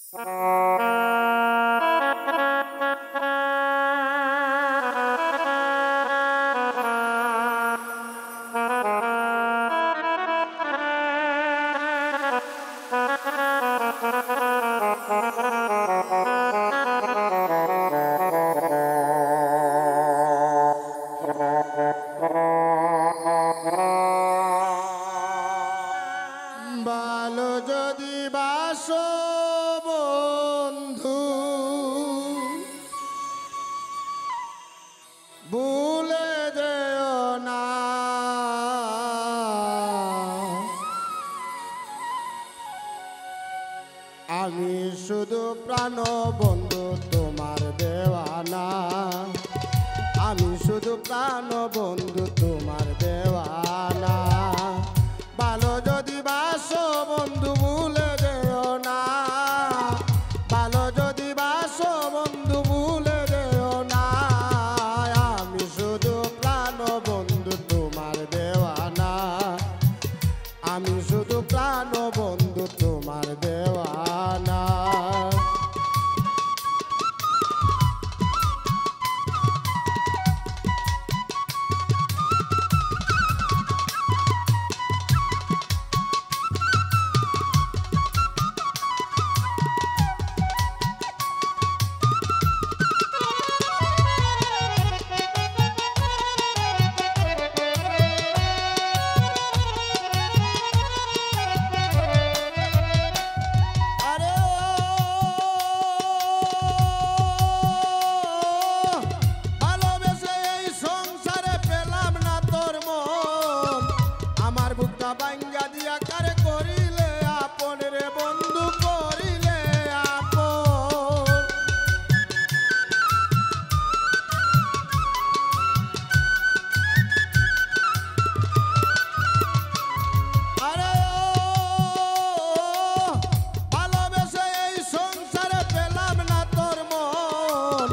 ভালো যদি বাসো বন্ধু ভুলে যেও না, আমি শুধু প্রাণ বন্ধু তোমার দেওয়ানা, আমি শুধু প্রাণ বন্ধু তোমার দেওয়ানা। ভালো যদি বাসো বন্ধু ভুলে যেও না, ভালো যদি বাসো বন্ধু ভুলে যেও না, আমি শুধু প্রাণ বন্ধু তোমার দেওয়ানা, আমি শুধু প্রাণ বন্ধু তোমার দেওয়ানা। বাঙ্গা দিয়া কারে করিলে আপন রে বন্ধু করিলে আপন, আরে ভালোবেসে এই সংসারে পেলাম না তোর মন,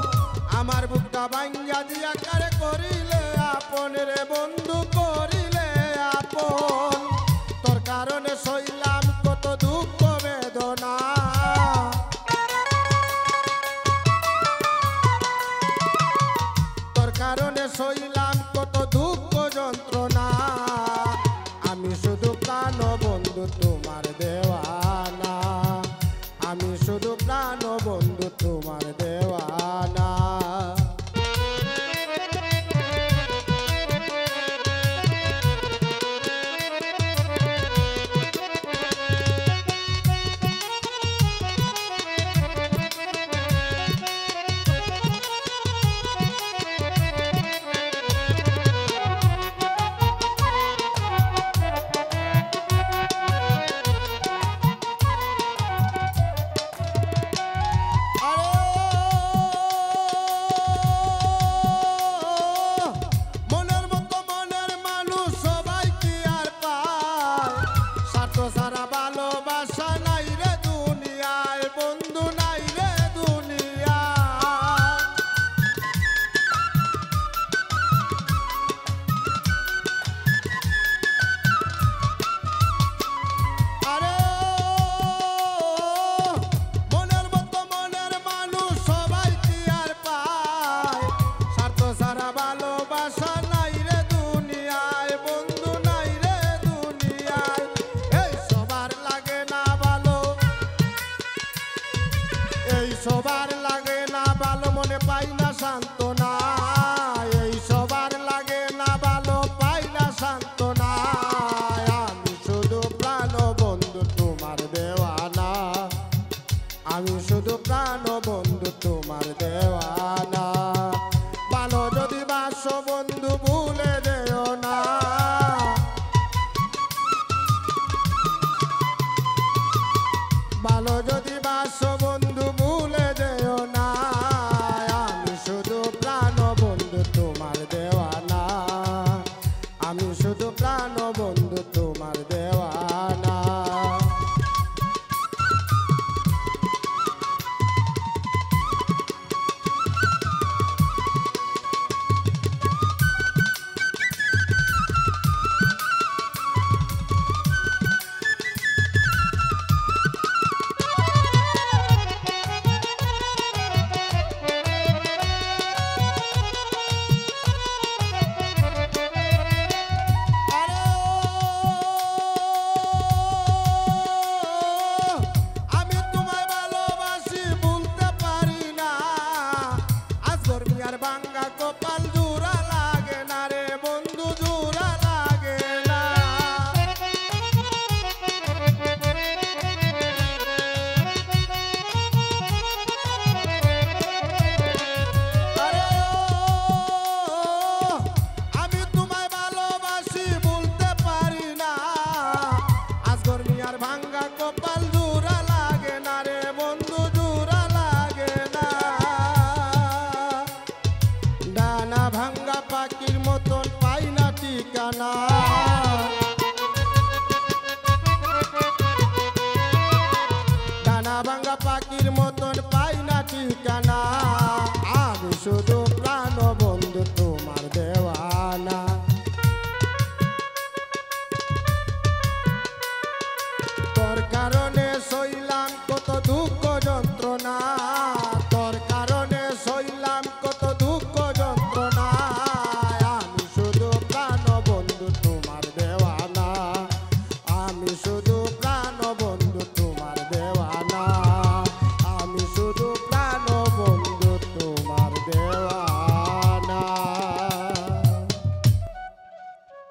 আমার বুকটা বাঙ্গা দিয়া কারে করিলে আপন রে বন্ধু করিলে আপন। কারণে সইলাম কত দুঃখ বেদনা, তোর কারণে সইলাম কত দুঃখ যন্ত্রণা, আমি শুধু প্রাণ বন্ধু তোমার দেওয়ানা, আমি শুধু প্রাণ বন্ধু তোমার দেওয়ানা। সবার লাগে না ভালো মনে পাই না সান্ত্বনা, এই সবার লাগে না ভালো পাই না সান্ত্বনা, আমি শুধু প্রাণ বন্ধু তোমার দেওয়ানা, আমি শুধু প্রাণ বন্ধু তোমার দেওয়ানা।